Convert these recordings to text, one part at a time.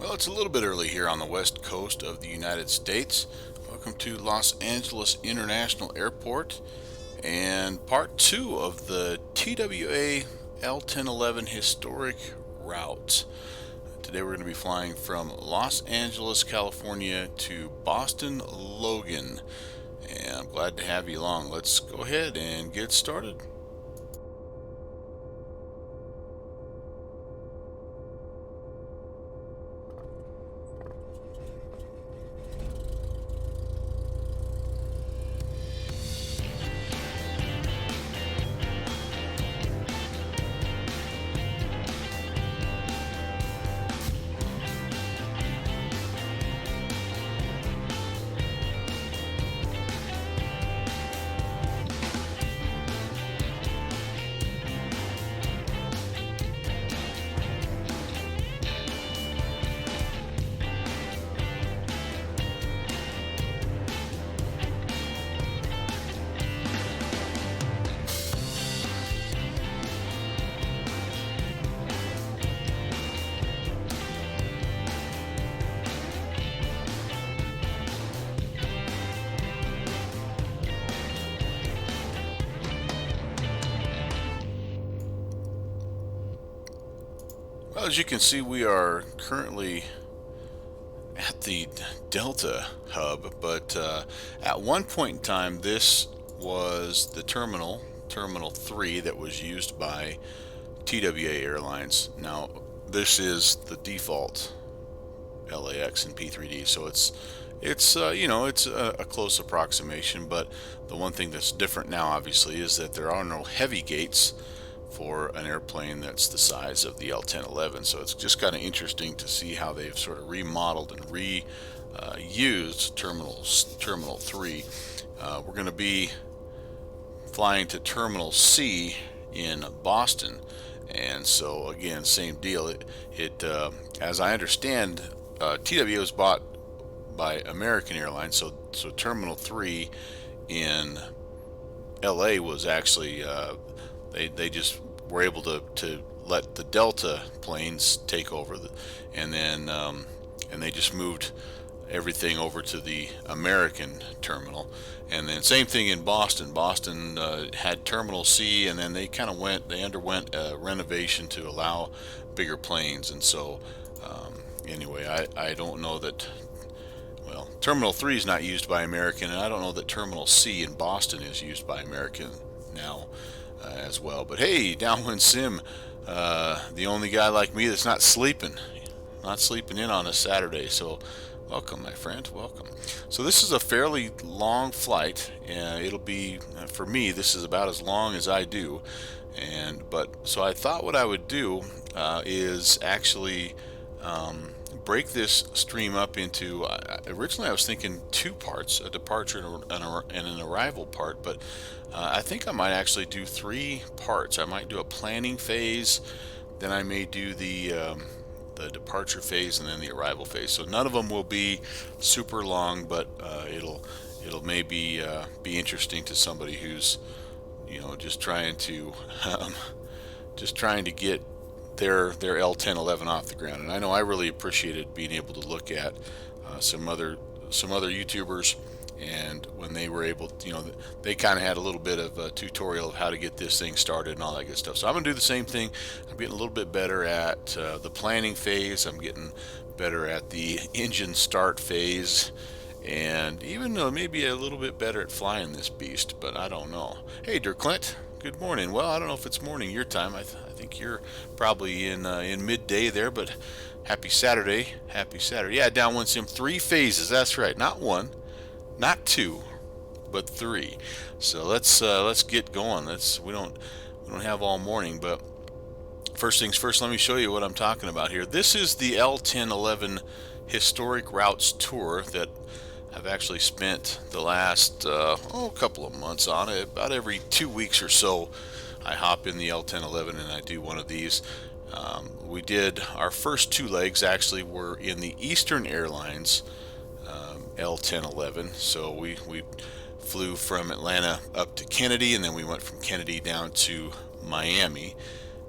Well, it's a little bit early here on the west coast of the United States. Welcome to Los Angeles International Airport and part two of the TWA L-1011 historic route. Today we're going to be flying from Los Angeles, California to Boston Logan. And I'm glad to have you along. Let's go ahead and get started. Well, as you can see, we are currently at the Delta hub, but at one point in time, this was the Terminal 3, that was used by TWA Airlines. Now, this is the default LAX and P3D, so it's a close approximation. But the one thing that's different now, obviously, is that there are no heavy gates for an airplane that's the size of the L-1011. So it's just kind of interesting to see how they've sort of remodeled and reused Terminal 3. We're going to be flying to Terminal C in Boston, and so again, same deal. As I understand, TWA was bought by American Airlines, so Terminal 3 in LA was actually they just were able to let the Delta planes take over, and then and they just moved everything over to the American terminal. And then same thing in Boston. Boston had Terminal C, and then they underwent a renovation to allow bigger planes. And so anyway, I don't know that. Well, Terminal 3 is not used by American, and I don't know that Terminal C in Boston is used by American now as well. But hey, Downwind Sim, the only guy like me that's not sleeping in on a Saturday. So welcome, my friend, welcome. So this is a fairly long flight. It'll be, for me, this is about as long as I do. So I thought what I would do is actually break this stream up into, originally I was thinking two parts, a departure and an arrival part, but I think I might actually do three parts. I might do a planning phase, then I may do the departure phase, and then the arrival phase. So none of them will be super long, but it'll maybe be interesting to somebody who's just trying to get their L-1011 off the ground. And I know I really appreciated being able to look at some other YouTubers, and when they were able to, they kind of had a little bit of a tutorial of how to get this thing started and all that good stuff. So I'm gonna do the same thing. I'm getting a little bit better at the planning phase. I'm getting better at the engine start phase, and even maybe a little bit better at flying this beast, but I don't know. Hey, Dirk Clint, good morning. Well, I don't know if it's morning your time. I think you're probably in midday there, but happy Saturday. Happy Saturday. Yeah, Downwind Sim, 3 phases. That's right. Not one, not 2, but 3. So let's get going. We don't have all morning, but first things first, let me show you what I'm talking about here. This is the L-1011 Historic Routes Tour that I've actually spent the last couple of months on it. About every 2 weeks or so, I hop in the L-1011 and I do one of these. We did our first 2 legs actually were in the Eastern Airlines L-1011. So we flew from Atlanta up to Kennedy, and then we went from Kennedy down to Miami.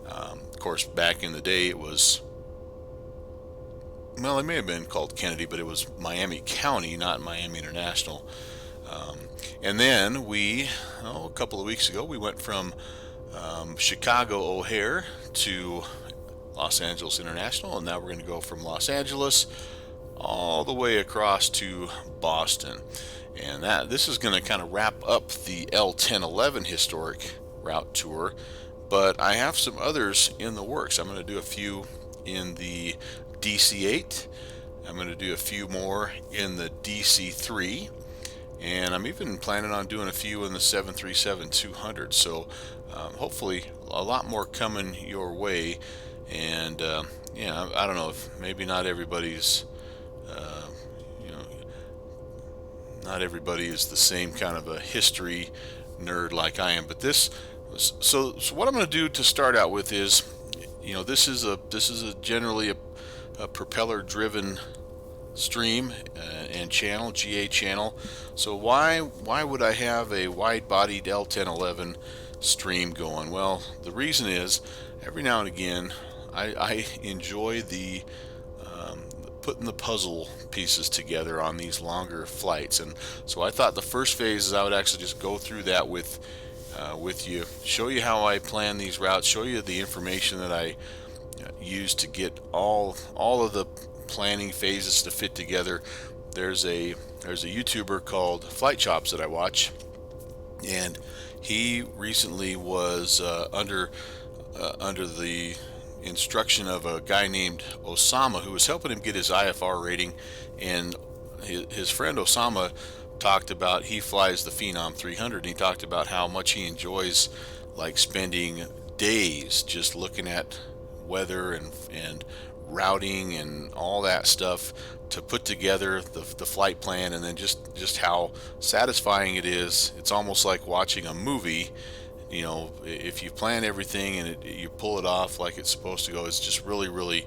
Of course, back in the day, it was well, it may have been called Kennedy, but it was Miami County, not Miami International. Um, and then a couple of weeks ago, we went from Chicago O'Hare to Los Angeles International, and now we're going to go from Los Angeles all the way across to Boston. And this is going to kind of wrap up the L-1011 historic route tour, but I have some others in the works. I'm going to do a few in the DC-8. I'm going to do a few more in the DC-3, and I'm even planning on doing a few in the 737-200. So hopefully a lot more coming your way. And yeah, I don't know, if maybe not everybody's you know, not everybody is the same kind of a history nerd like I am, but so what I'm going to do to start out with is, this is generally a propeller driven stream and channel, GA channel. So why would I have a wide-bodied L-1011 stream going? Well, the reason is, every now and again I enjoy the putting the puzzle pieces together on these longer flights, and so I thought the first phase is I would actually just go through that with you, show you how I plan these routes, show you the information that I use to get all of the planning phases to fit together. There's a YouTuber called Flight Chops that I watch, and he recently was under the instruction of a guy named Osama, who was helping him get his IFR rating. And his friend Osama talked about, he flies the Phenom 300, and he talked about how much he enjoys like spending days just looking at weather and routing and all that stuff to put together the flight plan, and then just how satisfying it is. It's almost like watching a movie. If you plan everything and you pull it off like it's supposed to go, it's just really, really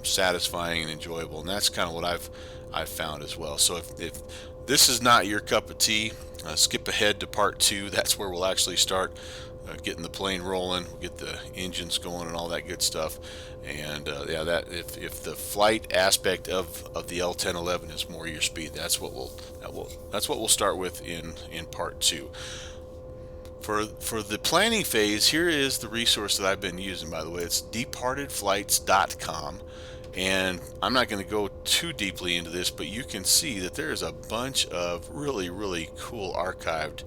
satisfying and enjoyable. And that's kind of what I've found as well. So if this is not your cup of tea, skip ahead to part 2. That's where we'll actually start getting the plane rolling. We'll get the engines going and all that good stuff. And yeah, that if the flight aspect of the L-1011 is more your speed, that's what we'll start with in part 2. For the planning phase, here is the resource that I've been using, by the way. It's departedflights.com, and I'm not going to go too deeply into this, but you can see that there is a bunch of really, really cool archived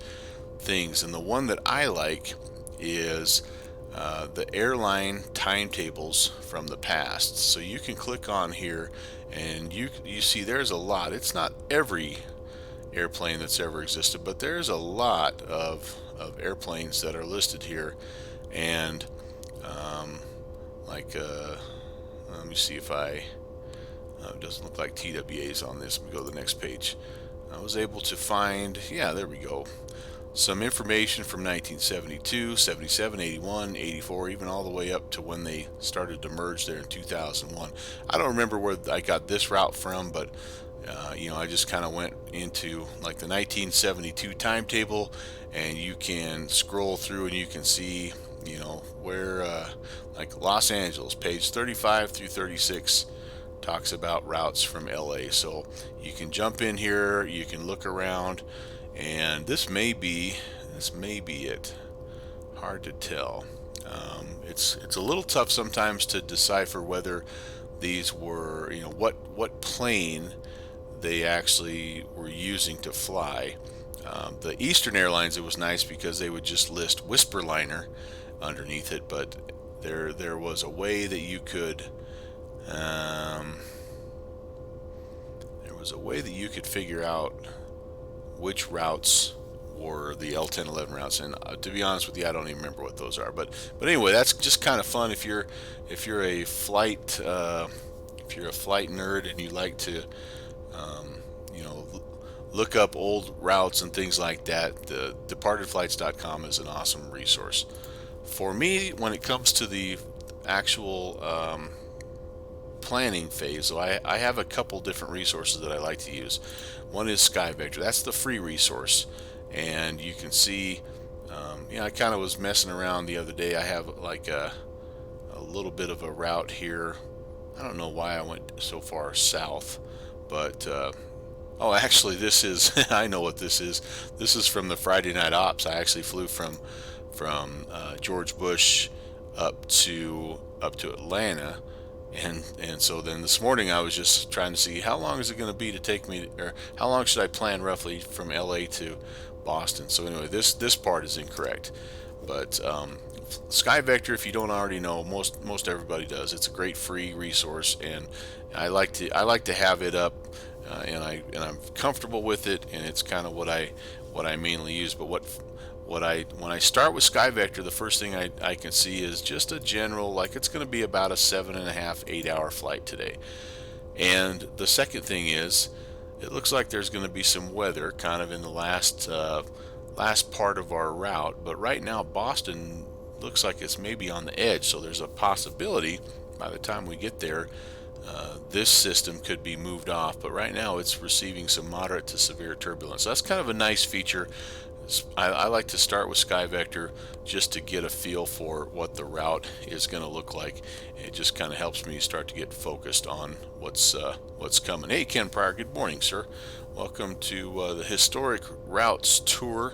things, and the one that I like is the airline timetables from the past. So you can click on here, and you see there's a lot. It's not every airplane that's ever existed, but there's a lot of airplanes that are listed here. And let me see if it doesn't look like TWA's on this. Let me go to the next page. I was able to find, yeah, there we go, some information from 1972, 77, 81, 84, even all the way up to when they started to merge there in 2001. I don't remember where I got this route from, but I just kind of went into like the 1972 timetable, and you can scroll through and you can see, where like Los Angeles, page 35 through 36 talks about routes from LA. So you can jump in here, you can look around, and this may be it. Hard to tell. It's a little tough sometimes to decipher whether these were, what plane they actually were using to fly. The Eastern Airlines, it was nice because they would just list Whisperliner underneath it, but there was a way that you could figure out which routes were the L-1011 routes, and to be honest with you, I don't even remember what those are. But anyway, that's just kind of fun if you're a flight nerd and you like to look up old routes and things like that. The departedflights.com is an awesome resource for me when it comes to the actual planning phase. So I have a couple different resources that I like to use. One is SkyVector. That's the free resource, and you can see I kind of was messing around the other day. I have like a little bit of a route here I don't know why I went so far south, but oh, actually, this is I know what this is. This is from the Friday Night Ops. I actually flew from George Bush up to Atlanta, and so then this morning I was just trying to see how long is it going to be to take me, or how long should I plan roughly from LA to Boston. So anyway, this part is incorrect, but Sky Vector, if you don't already know, most everybody does. It's a great free resource, and I like to have it up, and I'm comfortable with it, and it's kind of what I mainly use. But when I start with Sky Vector, the first thing I can see is just a general, like it's going to be about a 7.5, 8 hour flight today. And the second thing is, it looks like there's going to be some weather kind of in the last part of our route. But right now, Boston looks like it's maybe on the edge, so there's a possibility by the time we get there, this system could be moved off. But right now, it's receiving some moderate to severe turbulence. So that's kind of a nice feature. I like to start with Sky Vector just to get a feel for what the route is going to look like. It just kind of helps me start to get focused on what's coming. Hey, Ken Pryor, good morning, sir. Welcome to the Historic Routes Tour,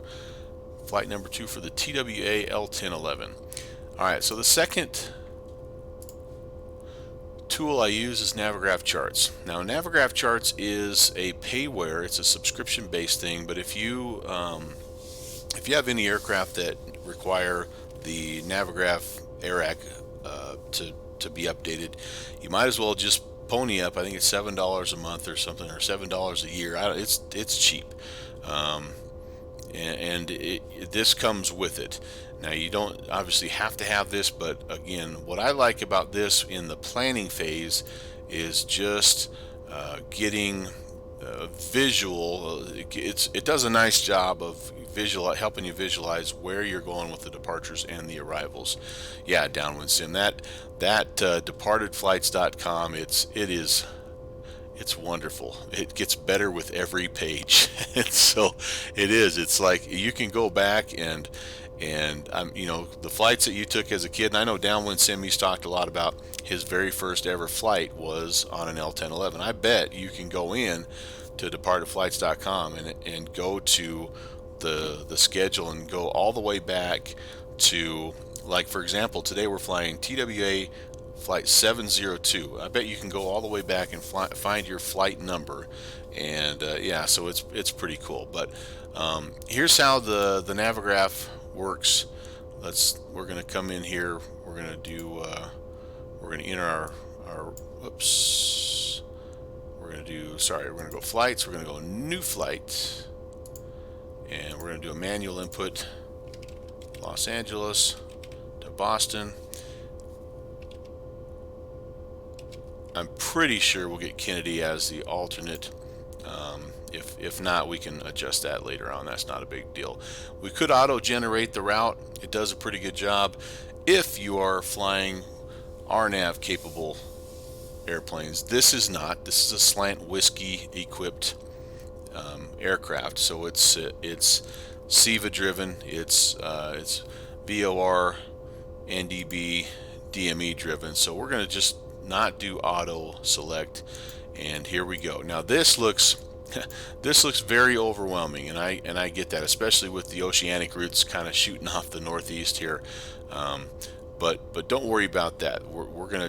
flight number 2 for the TWA L-1011. All right, so the second tool I use is Navigraph Charts. Now, Navigraph Charts is a payware. It's a subscription-based thing, but if you have any aircraft that require the Navigraph AIRAC to be updated, you might as well just pony up. I think it's $7 a month or something, or $7 a year. It's cheap, and this comes with it. Now, you don't obviously have to have this, but again, what I like about this in the planning phase is just getting visual. It does a nice job of helping you visualize where you're going with the departures and the arrivals. Yeah, Downwind Sim. That departedflights.com. It's wonderful. It gets better with every page. And so it is. It's like you can go back and the flights that you took as a kid. And I know Downwind Sim, he's talked a lot about his very first ever flight was on an L-1011. I bet you can go in to departedflights.com and go to the schedule and go all the way back to, like, for example, today we're flying TWA flight 702. I bet you can go all the way back and find your flight number, and yeah, so it's pretty cool. But here's how the Navigraph works. We're gonna come in here. We're gonna enter our whoops. We're gonna go flights. We're gonna go new flight, and we're gonna do a manual input. Los Angeles to Boston. I'm pretty sure we'll get Kennedy as the alternate. If not, we can adjust that later on. That's not a big deal. We could auto-generate the route. It does a pretty good job if you are flying RNAV capable airplanes. This is not. This is a slant whiskey equipped aircraft, so it's SEVA driven. It's VOR, NDB, DME driven. So we're going to just not do auto select, and here we go. Now this looks very overwhelming, and I get that, especially with the oceanic routes kind of shooting off the northeast here. But don't worry about that. We're gonna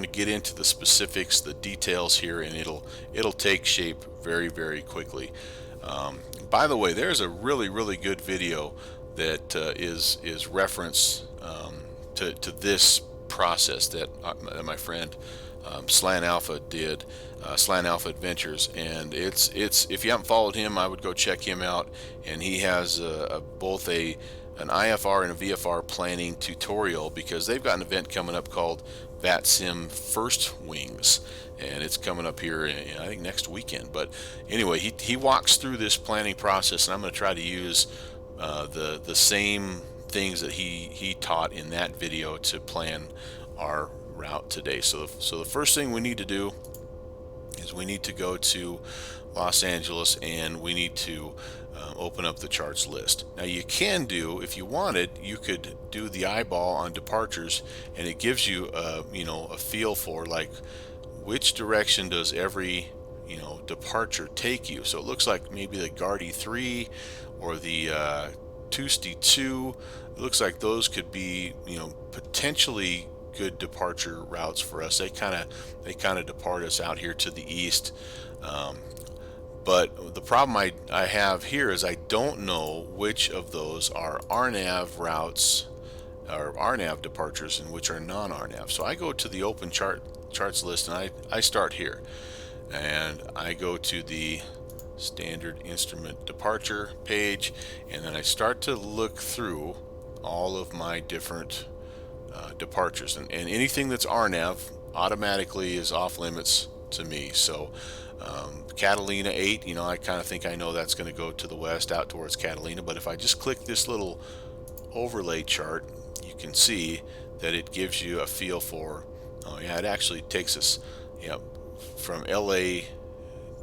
get into the specifics, the details here, and it'll take shape very, very quickly. By the way, there's a really good video that is reference to this process that my friend Slant Alpha did, Slant Alpha Adventures, and it's if you haven't followed him, I would go check him out. And he has both an IFR and a VFR planning tutorial, because they've got an event coming up called VATSIM First Wings, and it's coming up here I think next weekend. But anyway, he walks through this planning process, and I'm going to try to use the same things that he taught in that video to plan our route today. So the first thing we need to do is we need to go to Los Angeles, and we need to open up the charts list. Now, you can do, if you wanted, you could do the eyeball on departures, and it gives you a feel for, like, which direction does every departure take you. So it looks like maybe the Guardy 3 or the Tuesday 2. It looks like those could be potentially good departure routes for us. They kind of depart us out here to the east. But the problem I have here is I don't know which of those are RNAV routes or RNAV departures and which are non-RNAV. So I go to the open charts list and I start here. And I go to the standard instrument departure page, and then I start to look through all of my different departures, and anything that's RNAV automatically is off limits to me. So Catalina 8, I kind of think I know that's going to go to the west out towards Catalina, but if I just click this little overlay chart, you can see that it gives you a feel for, oh yeah, it actually takes us from LA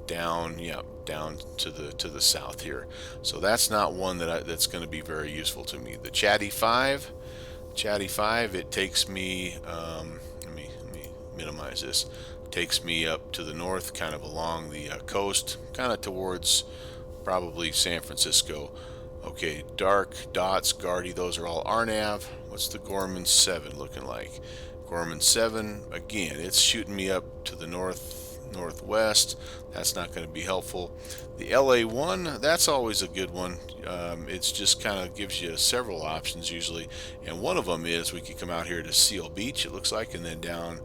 down down to the south here. So that's not one that's going to be very useful to me. The Chatty 5, it takes me let me minimize this, takes me up to the north, kind of along the coast, kind of towards probably San Francisco. Okay, dark dots, Guardy, those are all RNAV. What's the Gorman 7 looking like? Gorman 7, again, it's shooting me up to the northwest. That's not going to be helpful. The LA1, that's always a good one. It's just kind of gives you several options usually, and one of them is we could come out here to Seal Beach, it looks like, and then down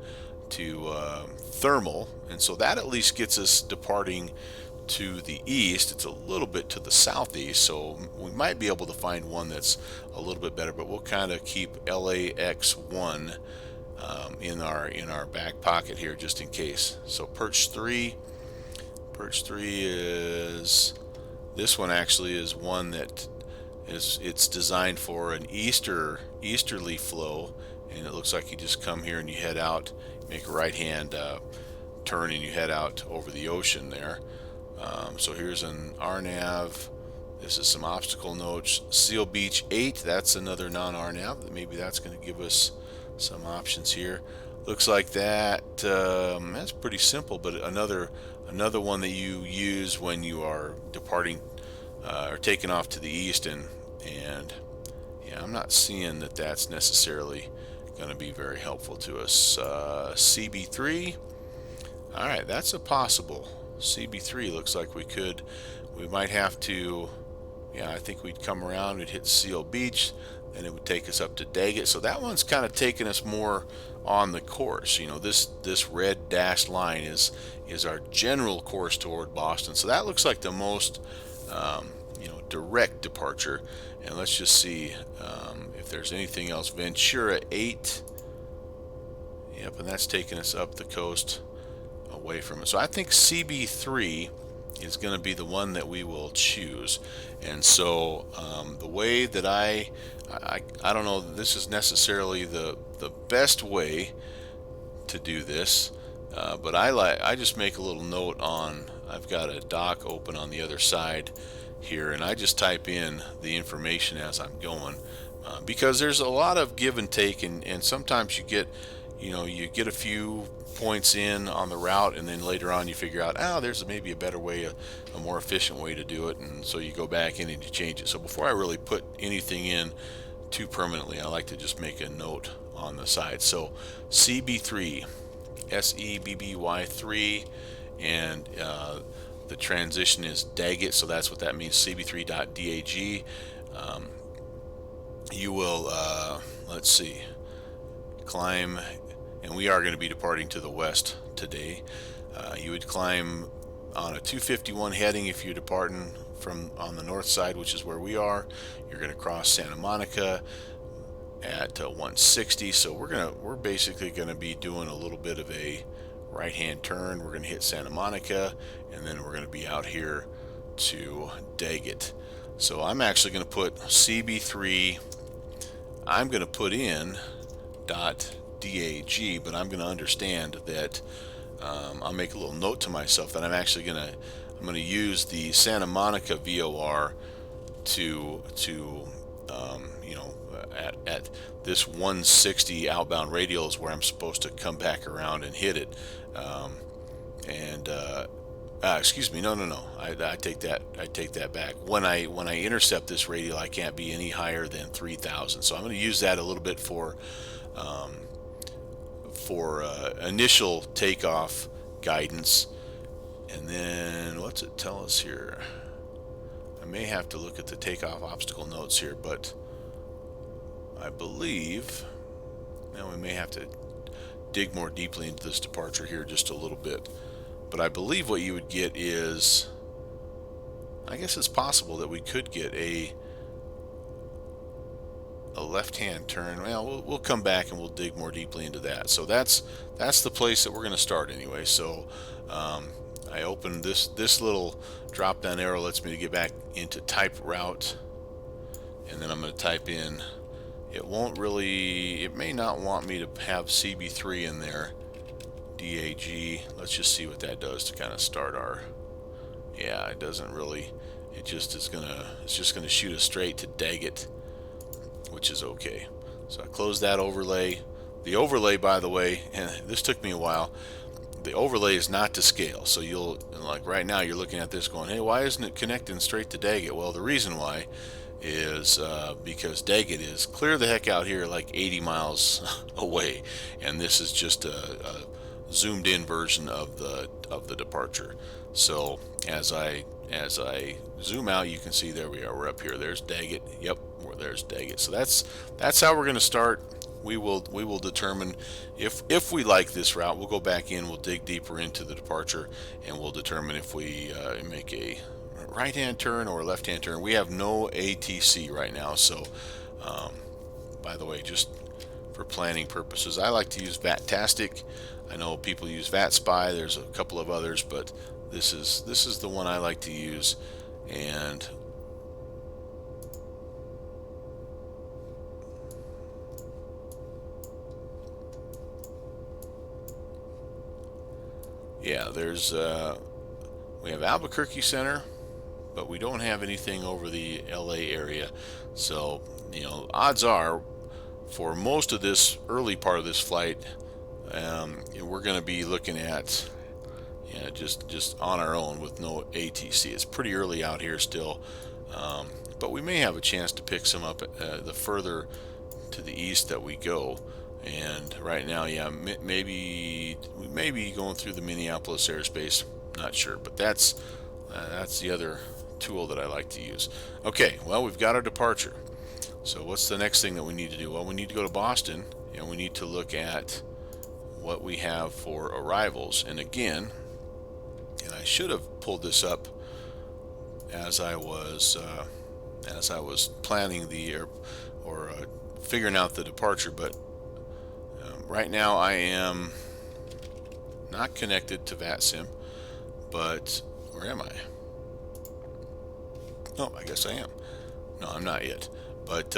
to Thermal, and so that at least gets us departing to the east. It's a little bit to the southeast, so we might be able to find one that's a little bit better, but we'll kind of keep LAX1 in our back pocket here just in case. So Perch 3 is, this one actually is one that it's designed for an easterly flow, and it looks like you just come here and you head out, make a right hand turn, and you head out over the ocean there. So here's an RNAV. This is some obstacle notes. Seal Beach 8, that's another non-RNAV. Maybe that's going to give us some options here. Looks like that's pretty simple, but another one that you use when you are departing or taking off to the east, and yeah, I'm not seeing that that's necessarily going to be very helpful to us. CB3, all right, that's a possible. CB3 looks like we might have to, yeah, I think we'd come around, we'd hit Seal Beach, and it would take us up to Daggett. So that one's kind of taking us more on the course. This red dashed line is our general course toward Boston. So that looks like the most direct departure. And let's just see if there's anything else. Ventura 8, yep, and that's taking us up the coast away from it. So I think CB3 is going to be the one that we will choose. And so the way that I don't know that this is necessarily the best way to do this, but I just make a little note on, I've got a doc open on the other side here, and I just type in the information as I'm going, because there's a lot of give and take, and sometimes you get a few points in on the route, and then later on you figure out, there's maybe a better way, a more efficient way to do it, and so you go back in and you change it. So before I really put anything in too permanently, I like to just make a note on the side. So CB3, SEBBY3, and the transition is Daggett, so that's what that means, CB3.DAG. You will, let's see, climb, and we are going to be departing to the west today. You would climb on a 251 heading if you're departing from on the north side, which is where we are. You're going to cross Santa Monica at 160. So we're basically going to be doing a little bit of a right-hand turn. We're going to hit Santa Monica, and then we're going to be out here to Daggett. So I'm actually going to put CB3. I'm going to put in .DAG, but I'm going to understand that I'll make a little note to myself that I'm actually going to use the Santa Monica VOR to You know, at this 160 outbound radial is where I'm supposed to come back around and hit it. And excuse me, no. I take that back. When I intercept this radial, I can't be any higher than 3,000. So I'm going to use that a little bit for initial takeoff guidance. And then what's it tell us here? I may have to look at the takeoff obstacle notes here, but I believe now we may have to dig more deeply into this departure here just a little bit. But I believe what you would get is, I guess it's possible that we could get a left-hand turn. Well, we'll come back and we'll dig more deeply into that. So that's the place that we're going to start anyway. So I opened this little drop-down arrow lets me to get back into type route, and then I'm going to type in. It may not want me to have CB3 in there. DAG. Let's just see what that does to kind of start our. Yeah, it doesn't really. It's just gonna shoot us straight to Daggett, which is okay. So I close that overlay. The overlay, by the way, and this took me a while. The overlay is not to scale, so you'll like right now you're looking at this going, hey, why isn't it connecting straight to Daggett? Well, the reason why is because Daggett is clear the heck out here, like 80 miles away, and this is just a zoomed in version of the departure. So as I zoom out, you can see there we are. We're up here. There's Daggett. Yep, there's Daggett. So that's how we're going to start. We will determine if we like this route. We'll go back in. We'll dig deeper into the departure, and we'll determine if we make a right-hand turn or a left-hand turn. We have no ATC right now. So, by the way, just for planning purposes, I like to use VATtastic. I know people use VATSpy. There's a couple of others, but this is the one I like to use. And yeah, there's we have Albuquerque Center, but we don't have anything over the LA area. So, you know, odds are for most of this early part of this flight, we're going to be looking at just on our own with no ATC. It's pretty early out here still, but we may have a chance to pick some up the further to the east that we go. And right now, yeah, maybe we may be going through the Minneapolis airspace. Not sure, but that's the other tool that I like to use. Okay, well, we've got our departure. So what's the next thing that we need to do? Well, we need to go to Boston, and we need to look at what we have for arrivals. And again, and I should have pulled this up as I was planning or figuring out the departure, but right now I am not connected to VATSIM, but where am I? Oh, I guess I am. No, I'm not yet. But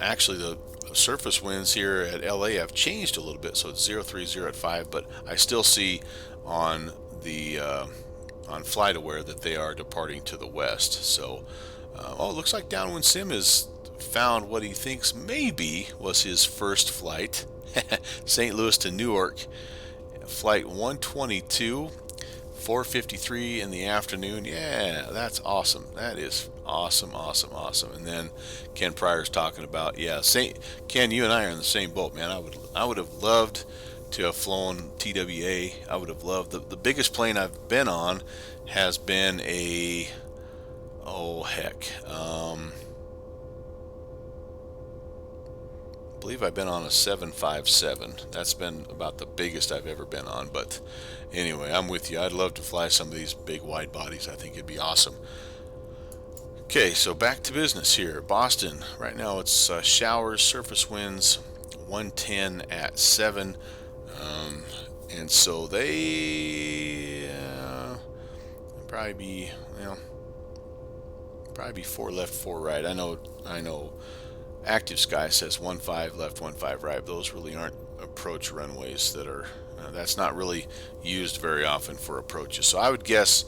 actually the surface winds here at LA have changed a little bit, so it's 030 at 5, but I still see on the on FlightAware that they are departing to the west. So oh, it looks like Downwind Sim has found what he thinks maybe was his first flight. St. Louis to Newark, flight 122, 4:53 in the afternoon. Yeah, that's awesome. That is awesome. And then Ken Pryor's talking about, yeah, Ken, you and I are in the same boat, man. I would have loved to have flown TWA. I would have loved the biggest plane I've been on has been a I believe I've been on a 757. That's been about the biggest I've ever been on. But anyway, I'm with you. I'd love to fly some of these big wide bodies. I think it'd be awesome. Okay, so back to business here. Boston. Right now it's showers, surface winds, 110 at 7. And so they probably be 4 left, 4 right. I know. Active Sky says 15 left, 15 right. Those really aren't approach runways that are. That's not really used very often for approaches. So I would guess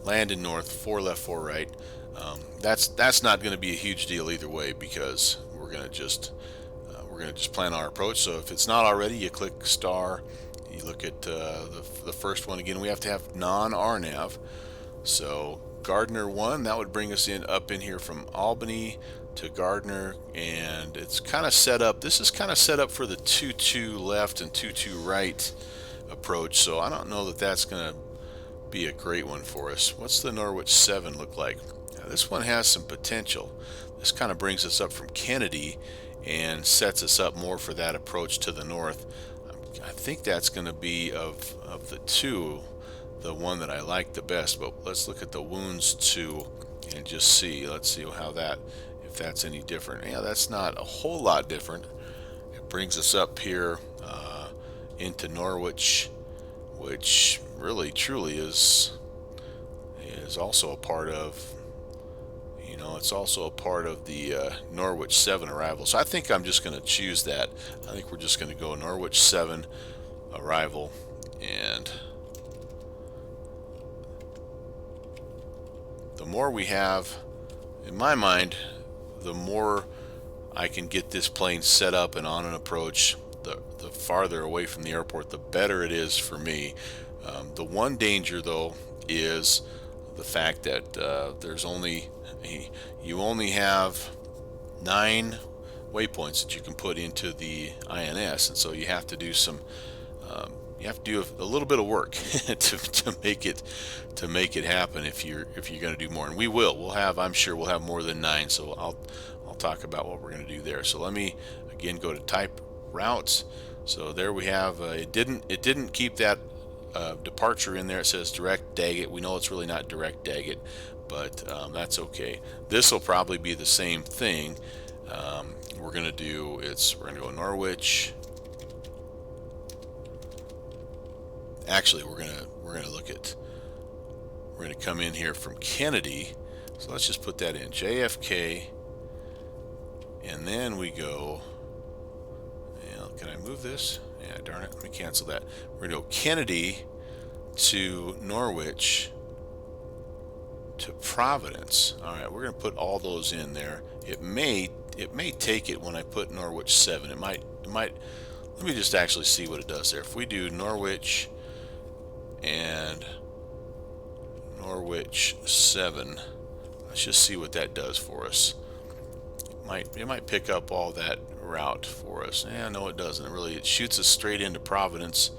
Landon North, 4 left, 4 right. That's not going to be a huge deal either way, because we're going to just plan our approach. So if it's not already, you click star, you look at the first one. Again, we have to have non-RNAV. So Gardner 1, that would bring us in up in here from Albany to Gardner, and it's kind of set up. This is kind of set up for the 2-2 left and 2-2 right approach. So I don't know that that's going to be a great one for us. What's the Norwich 7 look like? Now, this one has some potential. This kind of brings us up from Kennedy and sets us up more for that approach to the north. I think that's going to be of the two, the one that I like the best. But let's look at the wounds 2 and just see. Let's see how that, if that's any different. Yeah, that's not a whole lot different. It brings us up here into Norwich, which really truly is also a part of, it's also a part of the Norwich 7 arrival. So I think I'm just going to choose that. I think we're just going to go Norwich 7 arrival, and the more we have, in my mind, the more I can get this plane set up and on an approach. The farther away from the airport, the better it is for me. The one danger, though, is the fact that you only have 9 waypoints that you can put into the INS, and so you have to do a little bit of work to make it happen if you're going to do more. And I'm sure we'll have more than 9. So I'll talk about what we're going to do there. So let me again go to type routes. So there we have it didn't keep that departure in there. It says direct Daggett. We know it's really not direct Daggett, but that's okay. This will probably be the same thing. We're going to go Norwich. Actually, we're going to come in here from Kennedy. So let's just put that in JFK, and then we go. Can I move this? Yeah, darn it. Let me cancel that. We're going to go Kennedy to Norwich to Providence. All right, we're going to put all those in there. It may take it when I put Norwich 7. It might. Let me just actually see what it does there. If we do Norwich and Norwich 7, let's just see what that does for us. It might pick up all that route for us. No, it doesn't. It shoots us straight into Providence.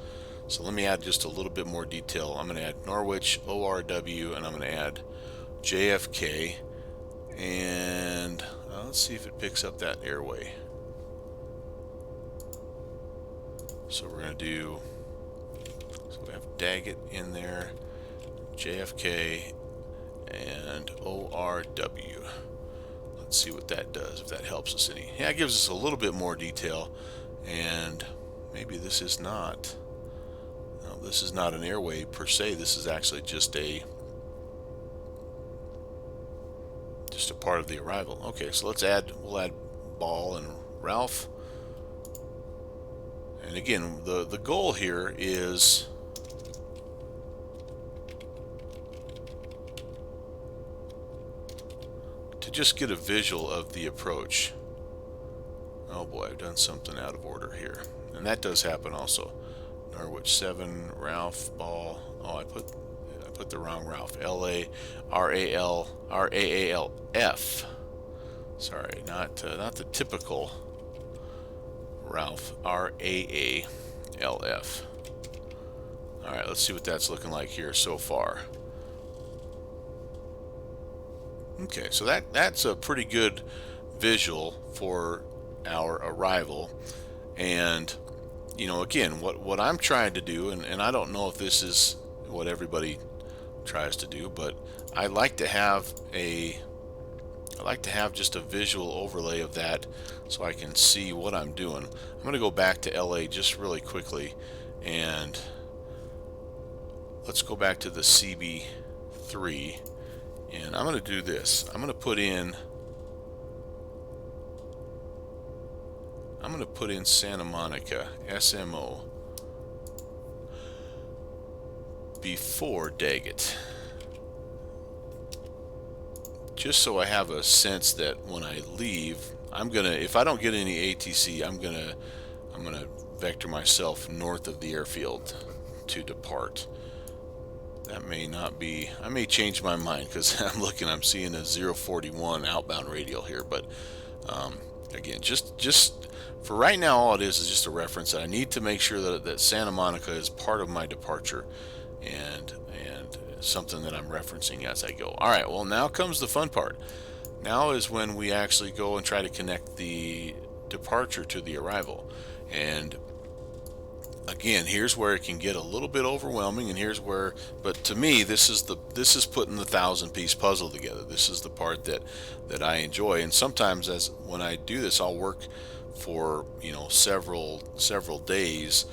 So let me add just a little bit more detail. I'm going to add Norwich ORW, and I'm going to add JFK, and let's see if it picks up that airway. So we're going to do, so we have Daggett in there, JFK, and ORW. Let's see what that does, if that helps us any. Yeah, it gives us a little bit more detail, and maybe this is not, no, this is not an airway per se. This is actually just a part of the arrival. Okay, so we'll add Ball and Ralph. And again, the goal here is to just get a visual of the approach. Oh boy, I've done something out of order here. And that does happen also. Norwich 7, Ralph, Ball. Oh, I put the wrong Ralph. RAALF. Sorry, not the typical Ralph. RAALF. All right, let's see what that's looking like here so far. Okay, so that's a pretty good visual for our arrival. And again, what I'm trying to do, and I don't know if this is what everybody tries to do, but I like to have just a visual overlay of that so I can see what I'm doing. I'm going to go back to LA just really quickly, and let's go back to the CB3, and I'm going to do this. I'm going to put in Santa Monica, SMO, before Daggett. just so I have a sense that when I leave, I'm gonna, if I don't get any ATC, I'm gonna vector myself north of the airfield to depart. That may not be, I may change my mind because I'm seeing a 041 outbound radial here, but again, just for right now, all it is just a reference that I need to make sure that Santa Monica is part of my departure, and something that I'm referencing as I go. All right, well, now comes the fun part. Now is when we actually go and try to connect the departure to the arrival. And again, here's where it can get a little bit overwhelming, and here's where, but to me, this is putting the 1,000-piece puzzle together. This is the part that I enjoy. And sometimes, as when I do this, I'll work for several days.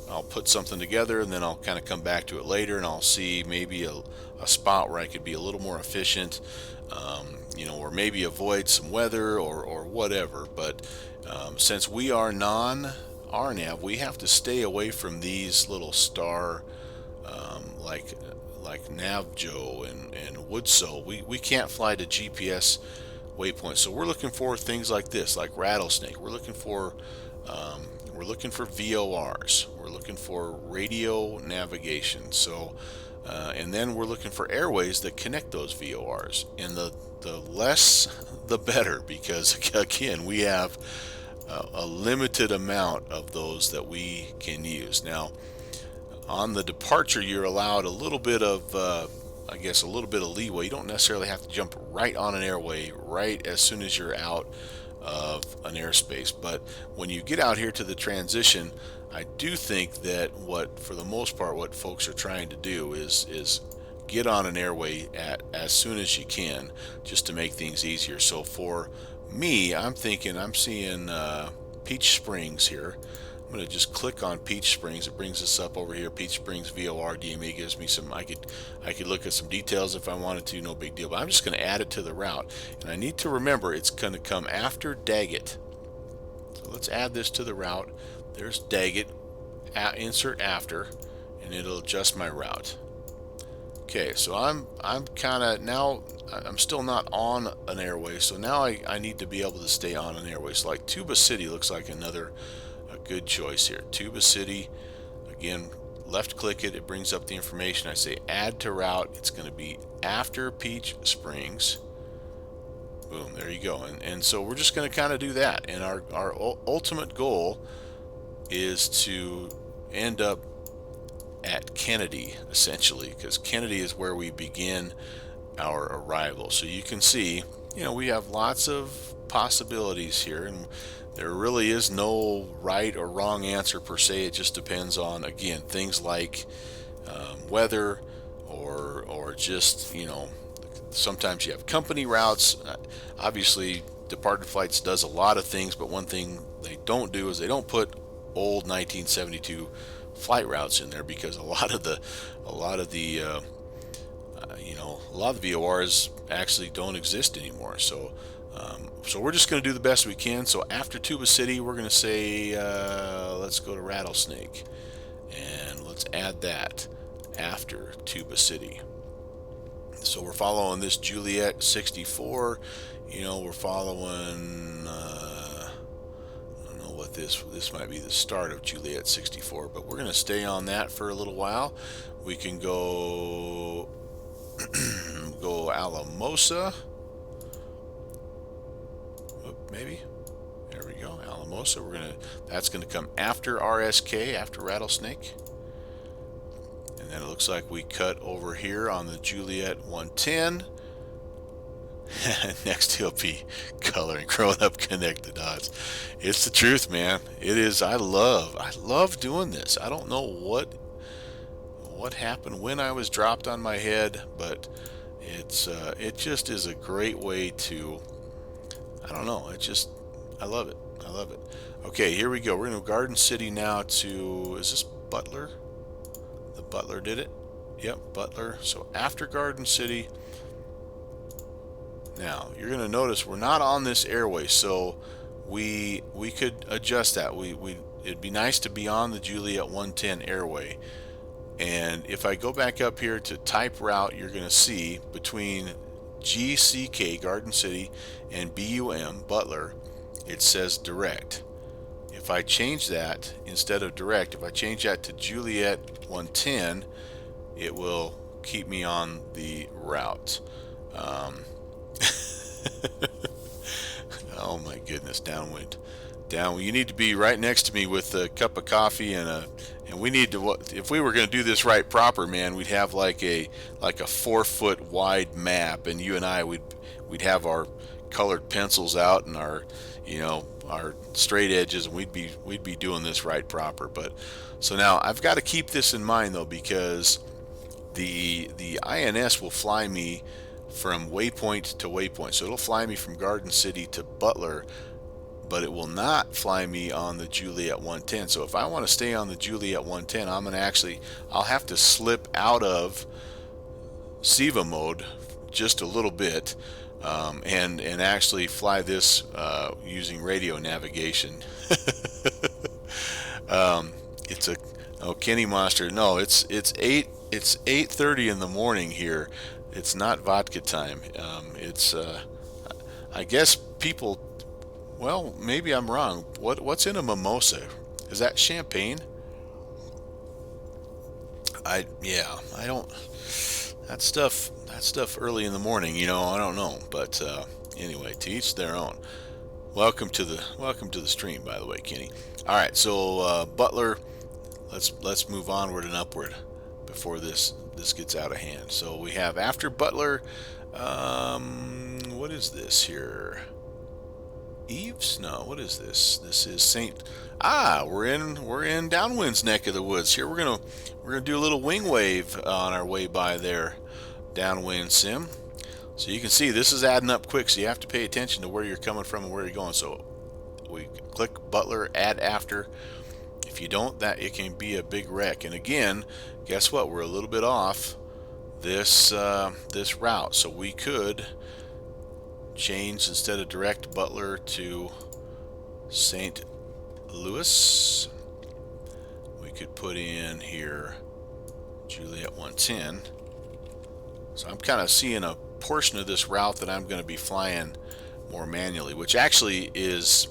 I'll put something together, and then I'll kind of come back to it later, and I'll see maybe a spot where I could be a little more efficient, or maybe avoid some weather or whatever. But since we are non-RNAV, we have to stay away from these little star, like Navjo and Woodso. We can't fly to GPS waypoints, so we're looking for things like this, like Rattlesnake. We're looking for VORs. We're looking for radio navigation. So, and then we're looking for airways that connect those VORs. And the less, the better, because again, we have a limited amount of those that we can use. Now, on the departure, you're allowed a little bit of, I guess, a little bit of leeway. You don't necessarily have to jump right on an airway right as soon as you're out of an airspace. But when you get out here to the transition, I do think that for the most part, what folks are trying to do is get on an airway as soon as you can, just to make things easier. So for me, I'm seeing Peach Springs here. I'm going to just click on Peach Springs. It brings us up over here. Peach Springs VOR DME gives me some, I could look at some details if I wanted to, no big deal. But I'm just going to add it to the route. And I need to remember it's going to come after Daggett. So let's add this to the route. There's Daggett, insert after, and it'll adjust my route. Okay, so I'm kind of, now I'm still not on an airway, so now I need to be able to stay on an airway. So like Tuba City looks like a good choice here. Tuba City, again, left click it, it brings up the information. I say add to route. It's going to be after Peach Springs. Boom, there you go. And so we're just going to kind of do that. And our ultimate goal is to end up at Kennedy, essentially, because Kennedy is where we begin our arrival. So you can see, we have lots of possibilities here, and there really is no right or wrong answer per se. It just depends on, again, things like weather, or just, sometimes you have company routes. Obviously, Departed Flights does a lot of things, but one thing they don't do is they don't put old 1972 flight routes in there, because a lot of the VORs actually don't exist anymore. So we're just going to do the best we can. So after Tuba City, we're going to say let's go to Rattlesnake, and let's add that after Tuba City. So we're following this Juliet 64. We're following. I don't know what this might be the start of Juliet 64, but we're going to stay on that for a little while. We can go Alamosa. Maybe. There we go, Alamosa. That's gonna come after RSK, after Rattlesnake. And then it looks like we cut over here on the Juliet 110. Next he'll be coloring, growing up, connect the dots. It's the truth, man. It is. I love doing this. I don't know what happened when I was dropped on my head, but it just is a great way to, I don't know, I love it. Okay, here we go. We're going to Garden City now to, is this Butler? The Butler did it. Yep, Butler. So after Garden City, now you're going to notice we're not on this airway, so we could adjust that. It'd be nice to be on the Juliet 110 airway. And if I go back up here to type route, you're going to see between GCK, Garden City, and BUM, Butler, it says direct. If I change that, instead of direct, if I change that to Juliet 110, it will keep me on the route. Um, oh my goodness, downwind. You need to be right next to me with a cup of coffee and we need to, if we were going to do this right proper, man, we'd have like a 4 foot wide map, and you and I we'd have our colored pencils out and our, our straight edges, and we'd be doing this right proper. But so now I've got to keep this in mind though, because the INS will fly me from waypoint to waypoint. So it'll fly me from Garden City to Butler, but it will not fly me on the Juliet 110. So if I want to stay on the Juliet 110, I'll have to slip out of SIVA mode just a little bit, and actually fly this using radio navigation. It's a Kenny Monster. No, it's 8:30 in the morning here. It's not vodka time. It's I guess people. Well, maybe I'm wrong. What's in a mimosa? Is that champagne? I don't. That stuff early in the morning, I don't know. But anyway, to each their own. Welcome to the stream, by the way, Kenny. All right, so Butler, let's move onward and upward before this gets out of hand. So we have after Butler. What is this here? Eves? No, what is this? This is Saint. We're in Downwind's neck of the woods here. We're gonna do a little wing wave on our way by there, Downwind Sim. So you can see this is adding up quick. So you have to pay attention to where you're coming from and where you're going. So we click Butler, add after. If you don't, that it can be a big wreck. And again, guess what? We're a little bit off this route, so we could change instead of direct Butler to St. Louis. We could put in here Juliet 110. So I'm kind of seeing a portion of this route that I'm going to be flying more manually, which actually it's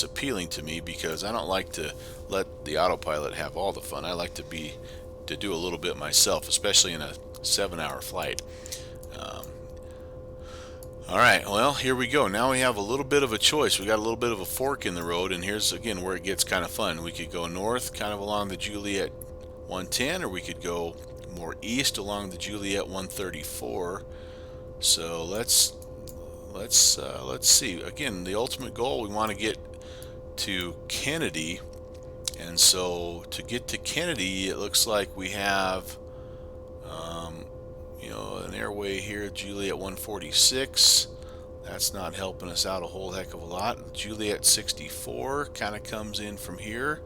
appealing to me, because I don't like to let the autopilot have all the fun. I like to do a little bit myself, especially in a 7-hour flight. All right, well, here we go. Now we have a little bit of a choice. We got a little bit of a fork in the road, and here's again where it gets kind of fun. We could go north, kind of along the Juliet 110, or we could go more east along the Juliet 134. So let's see. Again, the ultimate goal, we want to get to Kennedy, and so to get to Kennedy, it looks like we have an airway here, Juliet 146. That's not helping us out a whole heck of a lot. Juliet 64 kind of comes in from here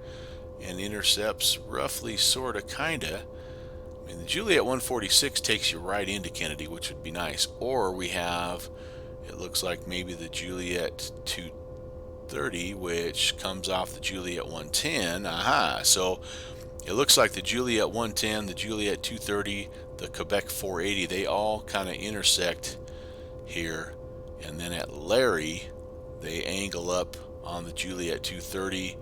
and intercepts roughly, sort of, kind of. I mean, the Juliet 146 takes you right into Kennedy, which would be nice. Or we have, it looks like maybe the Juliet 230, which comes off the Juliet 110. Aha! So it looks like the Juliet 110, the Juliet 230, the Quebec 480, they all kind of intersect here. And then at Larry, they angle up on the Juliet 230,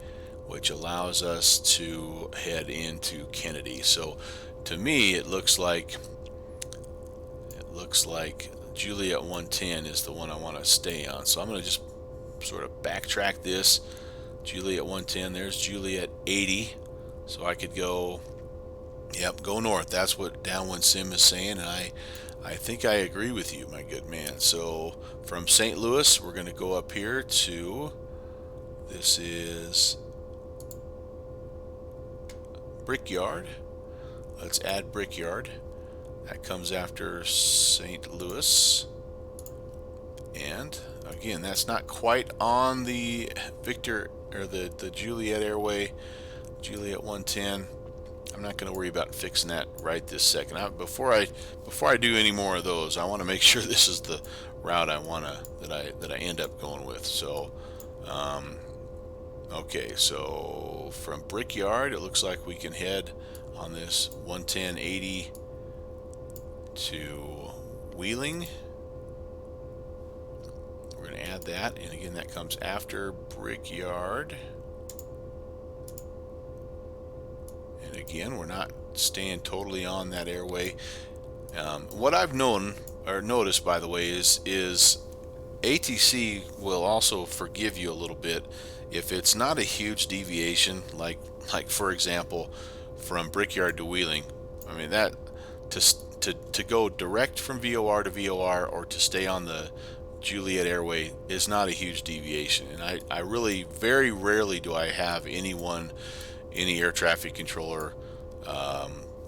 which allows us to head into Kennedy. So to me, it looks like Juliet 110 is the one I want to stay on. So I'm going to just sort of backtrack this. Juliet 110, there's Juliet 80. So I could go, go north. That's what Downwind Sim is saying, and I think I agree with you, my good man. So from St. Louis, we're going to go up here to, this is Brickyard. Let's add Brickyard. That comes after St. Louis. And again, that's not quite on the Victor or the Juliet Airway, Juliet 110. I'm not going to worry about fixing that right this second. Before I do any more of those, I want to make sure this is the route that I end up going with. So, okay, so from Brickyard, it looks like we can head on this 11080 to Wheeling. that, and again that comes after Brickyard. And again, we're not staying totally on that airway. What I've noticed, by the way, is ATC will also forgive you a little bit if it's not a huge deviation, like for example, from Brickyard to Wheeling. I mean, that to go direct from VOR to VOR or to stay on the Juliet Airway is not a huge deviation, and I really very rarely do I have any air traffic controller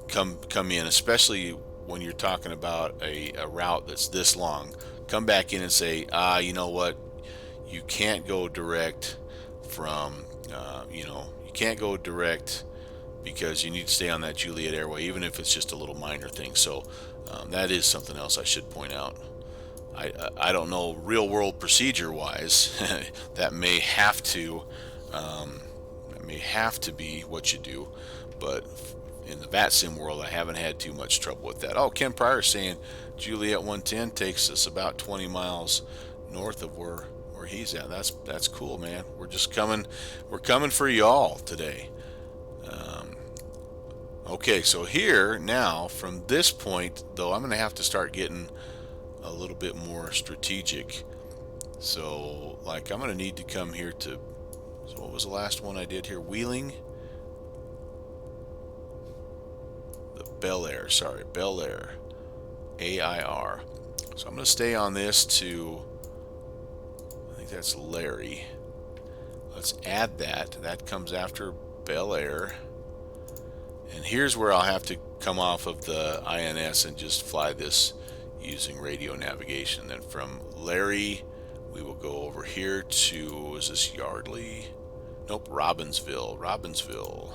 come in, especially when you're talking about a route that's this long, come back in and say, you know what, you can't go direct from, you can't go direct because you need to stay on that Juliet Airway, even if it's just a little minor thing. So that is something else I should point out. I don't know, real world procedure wise, that may have to be what you do, but in the VATSIM world, I haven't had too much trouble with that. Oh, Ken Pryor saying Juliet 110 takes us about 20 miles north of where he's at. That's cool, man. We're coming for y'all today. Okay, so here now, from this point, though, I'm going to have to start getting a little bit more strategic. So, like, I'm going to need to come here to, so what was the last one I did here? Wheeling? Bel Air, AIR. So I'm going to stay on this to, I think that's Larry. Let's add that. That comes after Bel Air. And here's where I'll have to come off of the INS and just fly this using radio navigation. Then from Larry, we will go over here to, is this Yardley? Nope, Robbinsville.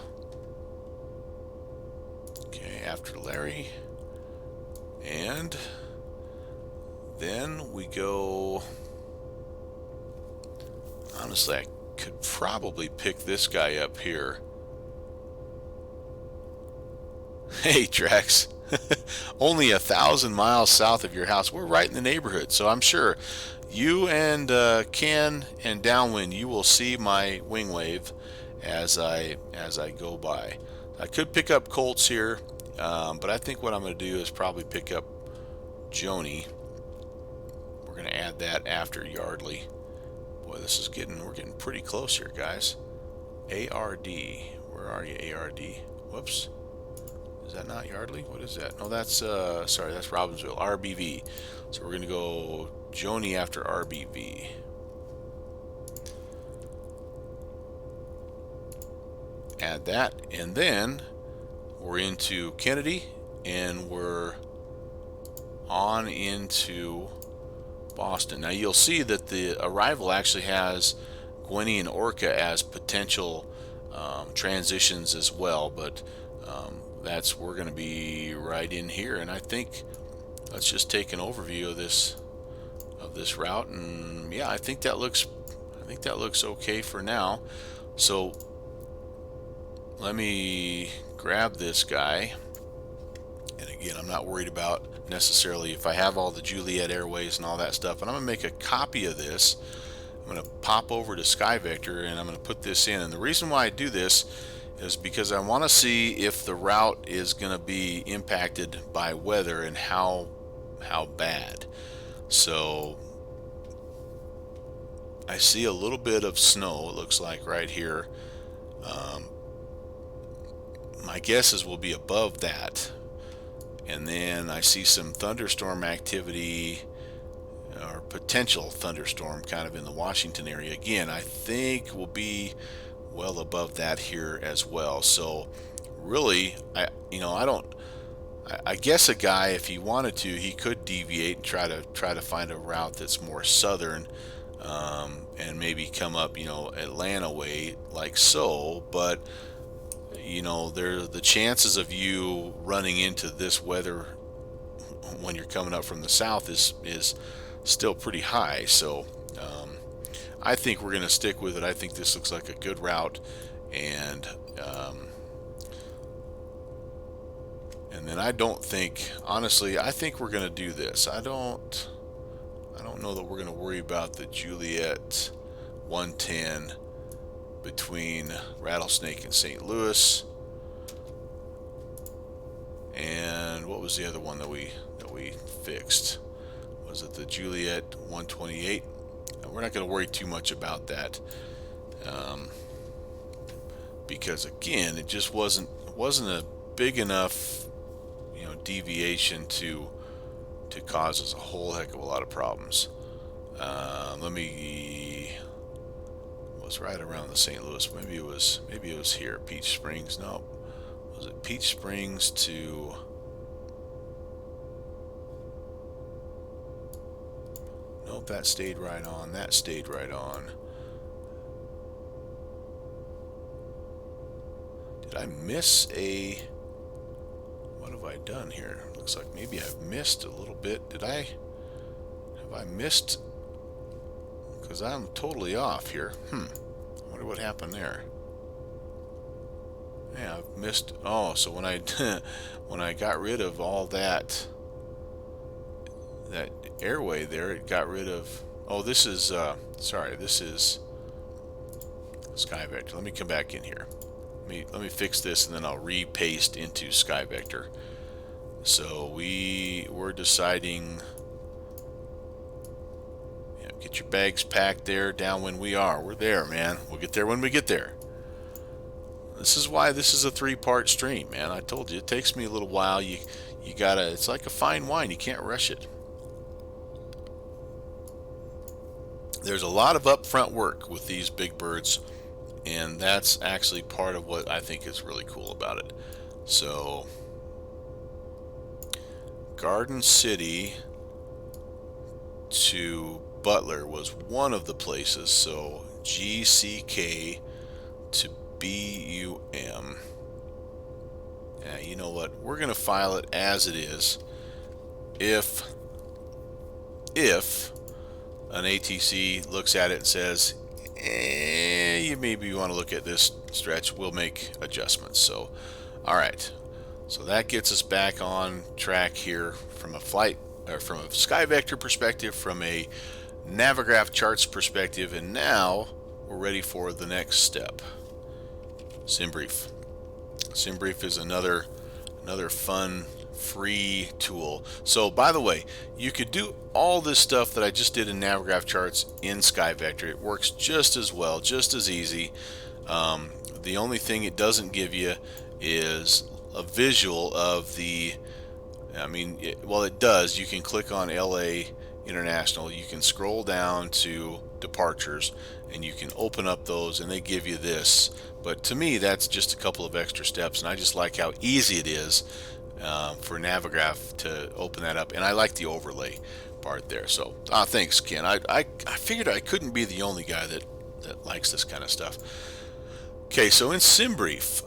Okay, after Larry, and then we go, honestly, I could probably pick this guy up here. Hey, Trex, only 1,000 miles south of your house. We're right in the neighborhood, so I'm sure you and Ken and Downwind, you will see my wing wave as I go by. I could pick up Colts here, but I think what I'm going to do is probably pick up Joni. We're going to add that after Yardley. Boy, we're getting pretty close here, guys. ARD, where are you, ARD? Whoops, is that not Yardley? What is that? No, that's sorry, that's Robbinsville. RBV. So we're going to go Joni after RBV. Add that, and then we're into Kennedy, and we're on into Boston. Now you'll see that the arrival actually has Gwenny and Orca as potential transitions as well, but we're going to be right in here, and I think let's just take an overview of this route, and yeah, I think that looks okay for now. So let me grab this guy, and again, I'm not worried about necessarily if I have all the Juliet Airways and all that stuff, and I'm gonna make a copy of this. I'm gonna pop over to SkyVector and I'm gonna put this in, and the reason why I do this is because I want to see if the route is gonna be impacted by weather and how bad. So I see a little bit of snow, it looks like right here. My guesses will be above that, and then I see some thunderstorm activity or potential thunderstorm kind of in the Washington area. Again, I think we'll be well above that here as well. So really, I guess a guy, if he wanted to, he could deviate and try to find a route that's more southern, and maybe come up, Atlanta way, like so. But the chances of you running into this weather when you're coming up from the south is still pretty high. So I think we're going to stick with it. I think this looks like a good route, and then I think we're going to do this. I don't know that we're going to worry about the Juliet 110 between Rattlesnake and St. Louis. And what was the other one that we fixed? Was it the Juliet 128? We're not going to worry too much about that, because again, it just wasn't a big enough, deviation to cause us a whole heck of a lot of problems. Was right around the St. Louis. Maybe it was here, Peach Springs. No, was it Peach Springs to? Nope, that stayed right on. That stayed right on. Did I miss a? What have I done here? Looks like maybe I've missed a little bit. Have I missed? Because I'm totally off here. I wonder what happened there. Yeah, I've missed. Oh, so when I when I got rid of all that airway there, it got rid of. Oh, this is sorry. This is Sky Vector. Let me come back in here. Let me fix this, and then I'll repaste into Sky Vector. So we're deciding. Get your bags packed there, downwind we are. We're there, man. We'll get there when we get there. This is why this is a 3-part stream, man. I told you, it takes me a little while. You gotta, it's like a fine wine. You can't rush it. There's a lot of upfront work with these big birds, and that's actually part of what I think is really cool about it. So, Garden City to Butler was one of the places. So GCK to BUM. Yeah, you know what? We're going to file it as it is. If an ATC looks at it and says, you maybe want to look at this stretch, we'll make adjustments. So, all right. So that gets us back on track here from a flight, or from a Sky Vector perspective, from a Navigraph charts perspective, and now we're ready for the next step. SimBrief. SimBrief is another fun free tool. So by the way, you could do all this stuff that I just did in Navigraph charts in Sky Vector. It works just as well, just as easy. The only thing it doesn't give you is a visual of the, well, it does. You can click on LA International, you can scroll down to departures, and you can open up those, and they give you this. But to me, that's just a couple of extra steps, and I just like how easy it is for Navigraph to open that up, and I like the overlay part there. So thanks, Ken. I figured I couldn't be the only guy that likes this kind of stuff. Okay, so in SimBrief,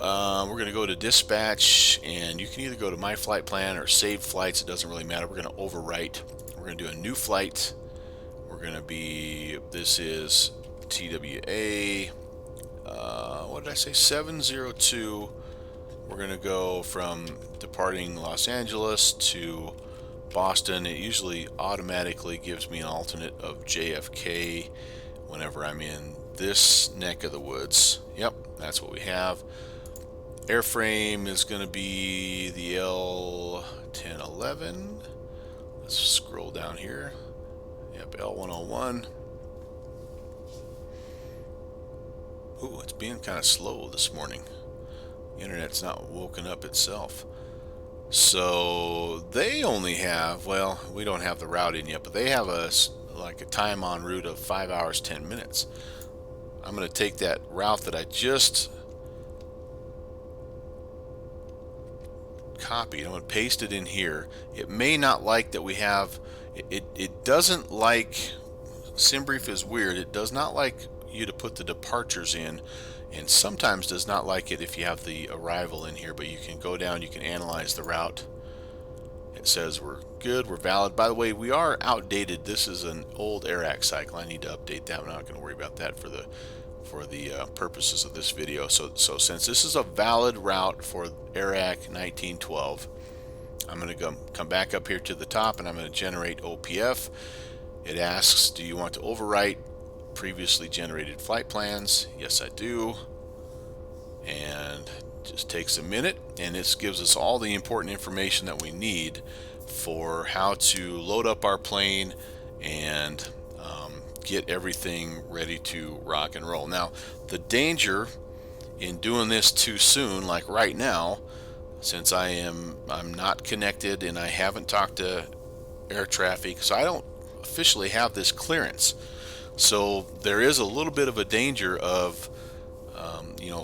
we're going to go to dispatch, and you can either go to my flight plan or save flights. It doesn't really matter. We're going to overwrite. We're going to do a new flight. We're going to be, this is TWA, what did I say, 702. We're going to go from departing Los Angeles to Boston. It usually automatically gives me an alternate of JFK whenever I'm in this neck of the woods. Yep, that's what we have. Airframe is going to be the L-1011. Let's scroll down here. Yep, L-101. Ooh, it's being kind of slow this morning. The internet's not woken up itself. So they only have, well, we don't have the route in yet, but they have a time en route of 5 hours 10 minutes. I'm going to take that route that I just copied. I'm going to paste it in here. It may not like that we have, it doesn't like, SimBrief is weird. It does not like you to put the departures in, and sometimes does not like it if you have the arrival in here, but you can go down, you can analyze the route. It says we're good, we're valid. By the way, we are outdated. This is an old AirAC cycle. I need to update that. I'm not going to worry about that for the purposes of this video. So since this is a valid route for AirAC 1912, I'm going to come back up here to the top, and I'm going to generate OPF. It asks, do you want to overwrite previously generated flight plans? Yes, I do. And just takes a minute, and this gives us all the important information that we need for how to load up our plane and get everything ready to rock and roll. Now, the danger in doing this too soon, like right now, since I'm not connected and I haven't talked to air traffic, so I don't officially have this clearance. So there is a little bit of a danger of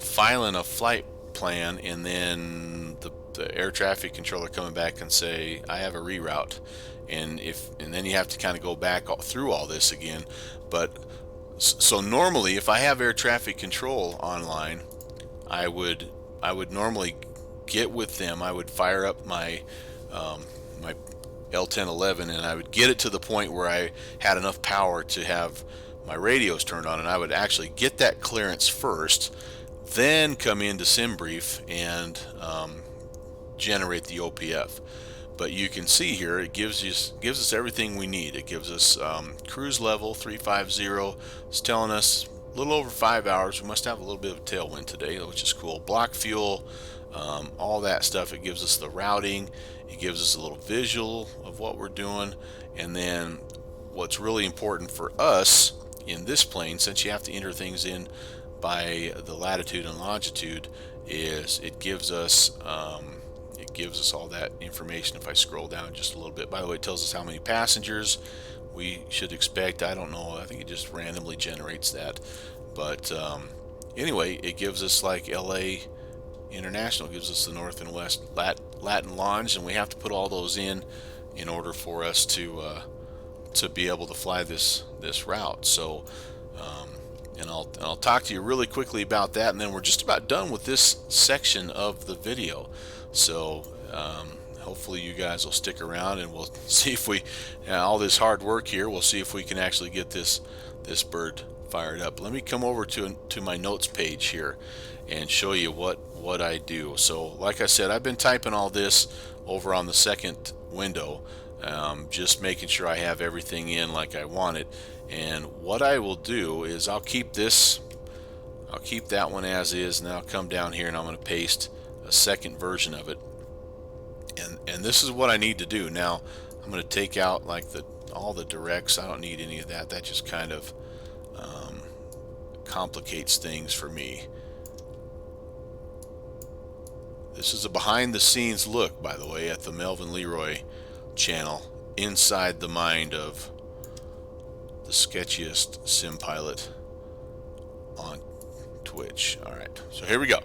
filing a flight plan and then the air traffic controller coming back and say, I have a reroute, and then you have to kind of go back through all this again. But so normally, if I have air traffic control online, I would normally get with them. I would fire up my my L-1011, and I would get it to the point where I had enough power to have my radios turned on, and I would actually get that clearance first, then come into SimBrief and generate the OPF. But you can see here it gives us everything we need. It gives us cruise level 350. It's telling us a little over 5 hours. We must have a little bit of a tailwind today, which is cool. Block fuel, all that stuff. It gives us the routing. It gives us a little visual of what we're doing. And then what's really important for us in this plane, since you have to enter things in by the latitude and longitude, is it gives us all that information. If I scroll down just a little bit, by the way, it tells us how many passengers we should expect. I don't know, I think it just randomly generates that. But anyway, it gives us like LA International, gives us the north and west Latin Lounge, and we have to put all those in order for us to be able to fly this route. So and I'll talk to you really quickly about that, and then we're just about done with this section of the video. So hopefully you guys will stick around, and we'll see if we all this hard work here, we'll see if we can actually get this bird fired up. Let me come over to my notes page here and show you what I do. So like I said, I've been typing all this over on the second window, just making sure I have everything in like I want it. And what I will do is I'll keep that one as is, and then I'll come down here and I'm going to paste a second version of it. And this is what I need to do. Now I'm going to take out like all the directs. I don't need any of that. That just kind of complicates things for me. This is a behind the scenes look, by the way, at the Melvin Leroy channel, inside the mind of the sketchiest sim pilot on Twitch. Alright, so here we go.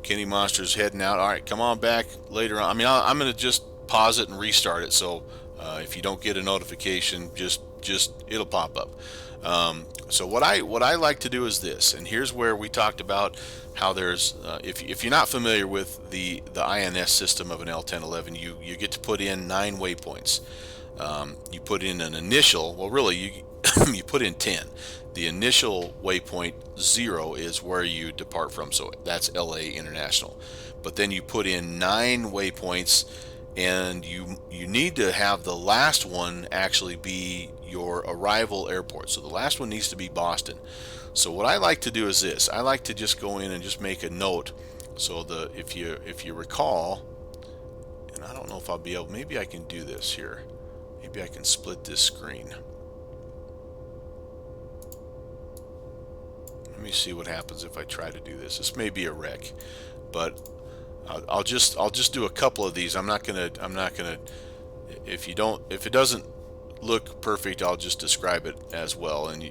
Kenny Monster's heading out. Alright, come on back later on. I mean, I'm going to just pause it and restart it, so if you don't get a notification, just it'll pop up. So what I like to do is this, and here's where we talked about how there's if you're not familiar with the INS system of an L-1011, you get to put in 9 waypoints. You put in an initial, well really you put in 10. The initial waypoint 0 is where you depart from, so that's LA International. But then you put in 9 waypoints, and you need to have the last one actually be your arrival airport. So the last one needs to be Boston. So what I like to do is this. I like to just go in and just make a note. So if you recall, and I don't know if I'll be able, maybe I can do this here. Maybe I can split this screen. Let me see what happens if I try to do this. This may be a wreck, but I'll just do a couple of these. I'm not gonna if it doesn't look perfect, I'll just describe it as well. And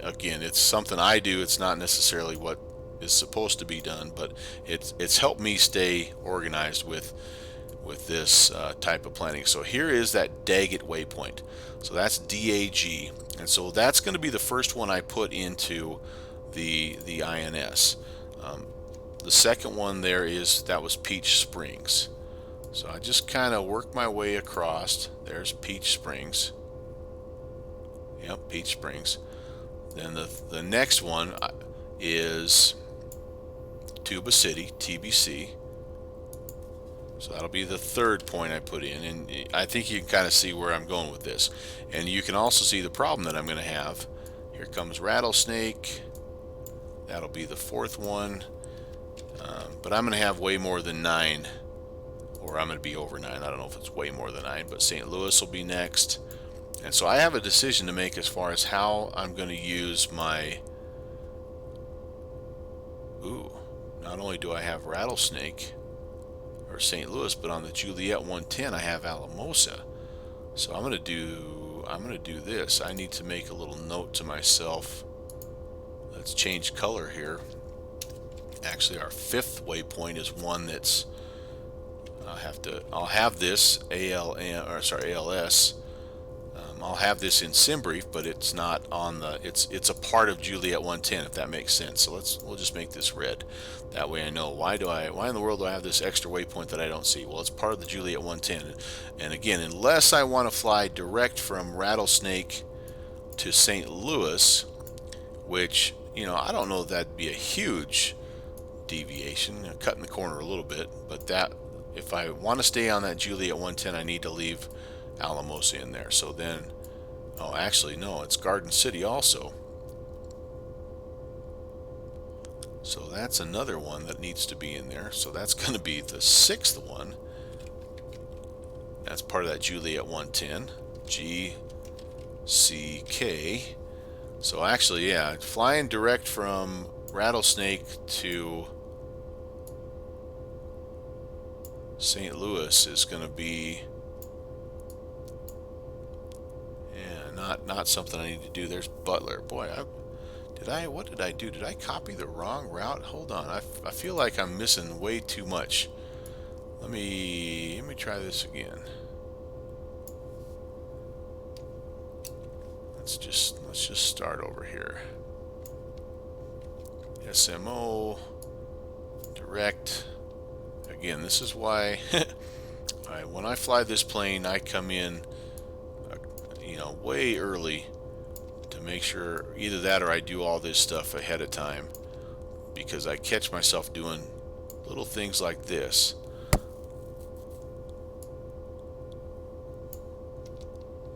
again, it's something I do. It's not necessarily what is supposed to be done, but it's helped me stay organized with this type of planning. So here is that Daggett waypoint. So that's DAG, and so that's going to be the first one I put into the INS. The second one that was Peach Springs. So I just kind of work my way across. There's Peach Springs. Yep, Peach Springs. Then the next one is Tuba City, TBC. So that'll be the third point I put in, and I think you can kind of see where I'm going with this. And you can also see the problem that I'm going to have. Here comes rattlesnake. That'll be the fourth one. But I'm going to have way more than 9, or I'm going to be over 9. I don't know if it's way more than 9, but St. Louis will be next. And so I have a decision to make as far as how I'm going to use my... Ooh, not only do I have rattlesnake or St. Louis, but on the Juliet 110 I have Alamosa. So I'm gonna do this. I need to make a little note to myself. Let's change color here. Actually, our fifth waypoint is one that's I'll have this ALS. I'll have this in SimBrief, but it's not on the. It's a part of Juliet 110, if that makes sense. So we'll just make this red. That way I know why in the world do I have this extra waypoint that I don't see? Well, it's part of the Juliet 110. And again, unless I want to fly direct from Rattlesnake to St. Louis, which, you know, I don't know if that'd be a huge deviation, cutting the corner a little bit, but that, if I want to stay on that Juliet 110, I need to leave Alamosa in there. So then, oh, actually no, it's Garden City also. So that's another one that needs to be in there. So that's going to be the sixth one. That's part of that Juliet 110. GCK. So actually, yeah, flying direct from Rattlesnake to St. Louis is going to be, yeah, not something I need to do. There's Butler. Boy, what did I do? Did I copy the wrong route? Hold on. I feel like I'm missing way too much. Let me try this again. Let's just start over here. SMO direct. Again, this is why when I fly this plane, I come in way early to make sure either that or I do all this stuff ahead of time, because I catch myself doing little things like this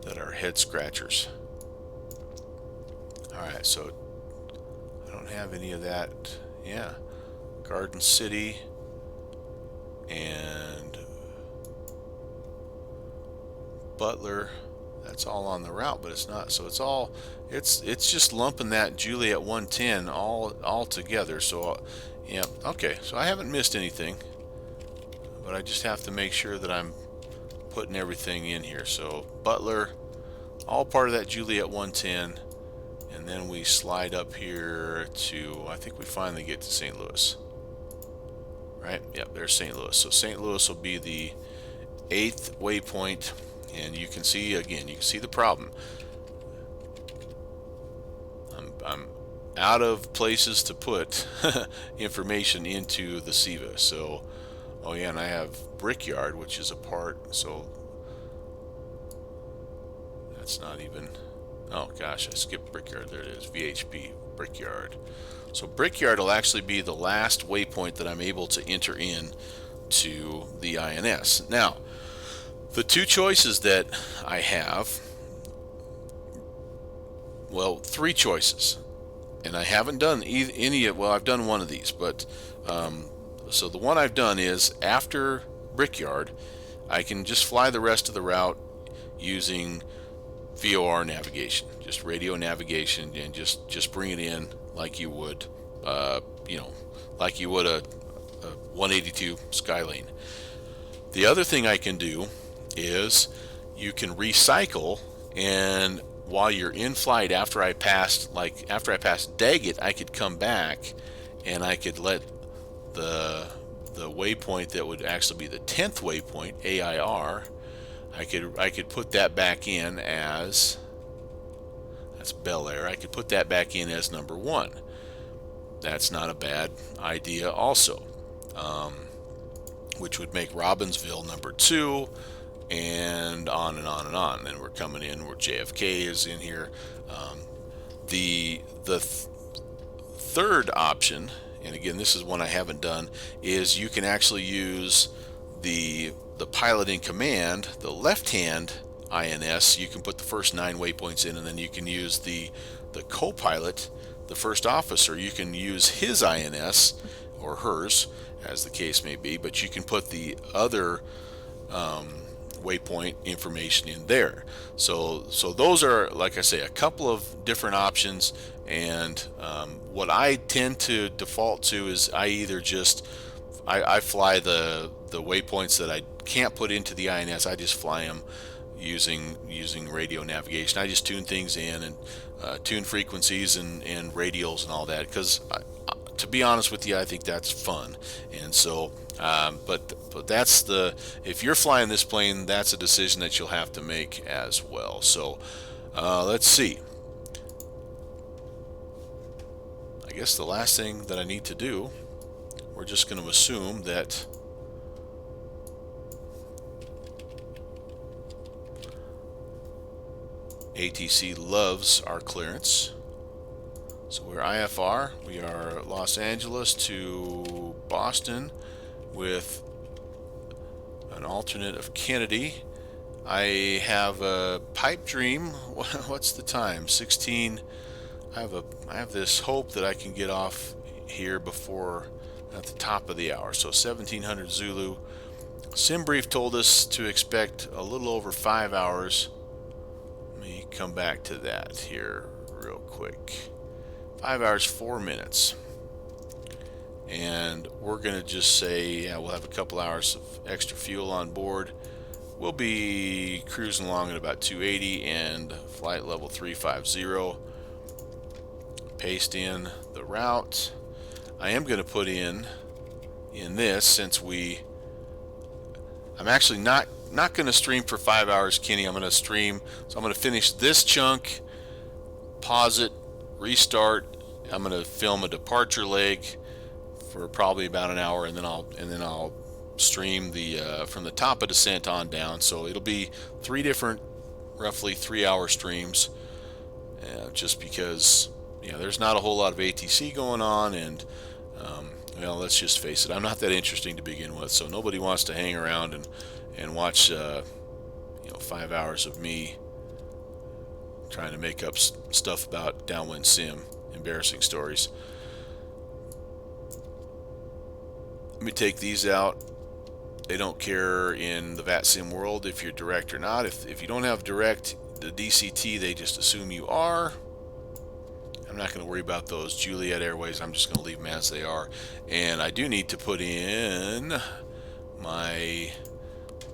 that are head scratchers. Alright, so I don't have any of that. Yeah, Garden City and Butler, that's all on the route, but it's not. So it's just lumping that Juliet 110 all together. So yeah, okay, so I haven't missed anything, but I just have to make sure that I'm putting everything in here. So Butler, all part of that Juliet 110, and then we slide up here to, I think we finally get to St. Louis. Right? Yep, there's St. Louis. So St. Louis will be the 8th waypoint, and you can see, again, you can see the problem. I'm out of places to put information into the SIVA. So, oh yeah, and I have Brickyard, which is a part, so that's not even, oh gosh, I skipped Brickyard. There it is, VHP, Brickyard. So Brickyard will actually be the last waypoint that I'm able to enter in to the INS. Now, the two choices that I have, well, three choices, and I haven't done any of, well, I've done one of these, but so the one I've done is after Brickyard, I can just fly the rest of the route using VOR navigation, just radio navigation, and just bring it in like you would, like you would a 182 Skylane. The other thing I can do is you can recycle, and while you're in flight, after I passed Daggett, I could come back and I could let the waypoint that would actually be the 10th waypoint, AIR, I could put that back in as, that's Bel Air, I could put that back in as number 1. That's not a bad idea also, which would make Robbinsville number 2, and on and on and on. Then we're coming in where JFK is in here. The third option, and again this is one I haven't done, is you can actually use the pilot in command, the left-hand INS, you can put the first 9 waypoints in, and then you can use the co-pilot, the first officer, you can use his INS or hers, as the case may be, but you can put the other waypoint information in there. So those are, like I say, a couple of different options. And what I tend to default to is I either just I fly the waypoints that I can't put into the INS. I just fly them using radio navigation. I just tune things in and tune frequencies and radials and all that, because to be honest with you, I think that's fun. And so but that's if you're flying this plane, that's a decision that you'll have to make as well. So let's see. I guess the last thing that I need to do, we're just going to assume that ATC loves our clearance. So we're IFR, we are Los Angeles to Boston with an alternate of Kennedy. I have a pipe dream. What's the time? 16. I have this hope that I can get off here before at the top of the hour. So 1700 Zulu. SimBrief told us to expect a little over 5 hours. Let me come back to that here real quick. 5 hours 4 minutes, and we're gonna just say, yeah, we'll have a couple hours of extra fuel on board. We'll be cruising along at about 280 and flight level 350. Paste in the route. I am going to put in this, since I'm actually not going to stream for 5 hours, Kenny. I'm going to stream, so I'm going to finish this chunk, pause it, restart. I'm going to film a departure leg for probably about an hour, and then I'll stream the from the top of descent on down. So it'll be 3 different, roughly 3-hour streams, just because there's not a whole lot of ATC going on, and well, let's just face it, I'm not that interesting to begin with, so nobody wants to hang around and watch 5 hours of me trying to make up stuff about downwind sim, embarrassing stories. Let me take these out. They don't care in the VATSIM world if you're direct or not. If you don't have direct, the DCT, they just assume you are. I'm not going to worry about those Juliet Airways. I'm just going to leave them as they are. And I do need to put in my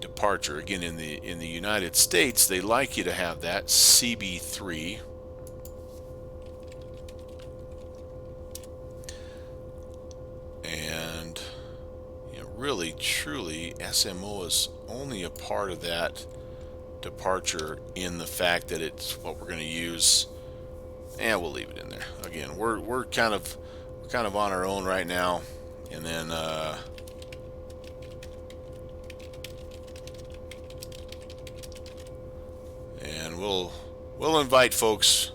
departure. Again, in the United States, they like you to have that CB3. And really, truly, SMO is only a part of that departure in the fact that it's what we're going to use. And we'll leave it in there. Again, we're kind of on our own right now, and then and we'll invite folks.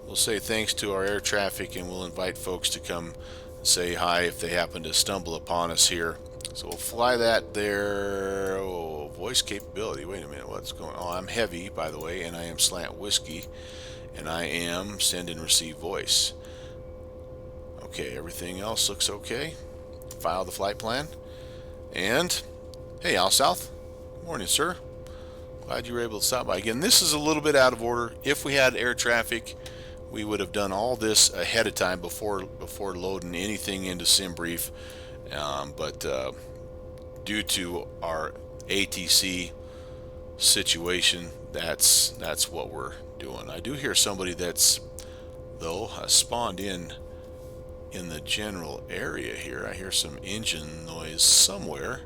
We'll say thanks to our air traffic, and we'll invite folks to come say hi if they happen to stumble upon us here. So we'll fly that there. Oh, voice capability. Wait a minute, what's going on? Oh, I'm heavy, by the way, and I am slant whiskey. And I am send and receive voice. Okay, everything else looks okay. File the flight plan. And, hey, Al South. Good morning, sir. Glad you were able to stop by. Again, this is a little bit out of order. If we had air traffic, we would have done all this ahead of time before loading anything into SimBrief. But due to our ATC situation, that's what we're doing. I do hear somebody that's spawned in the general area here. I hear some engine noise somewhere.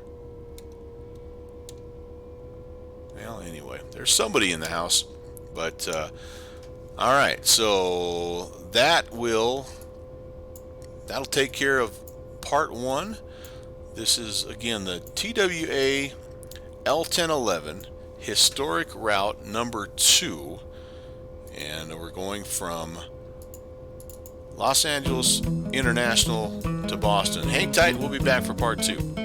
Well, anyway, there's somebody in the house. But all right, so that'll take care of part 1. This is again the TWA L-1011 historic route number 2, and we're going from Los Angeles International to Boston. Hang tight, we'll be back for part 2.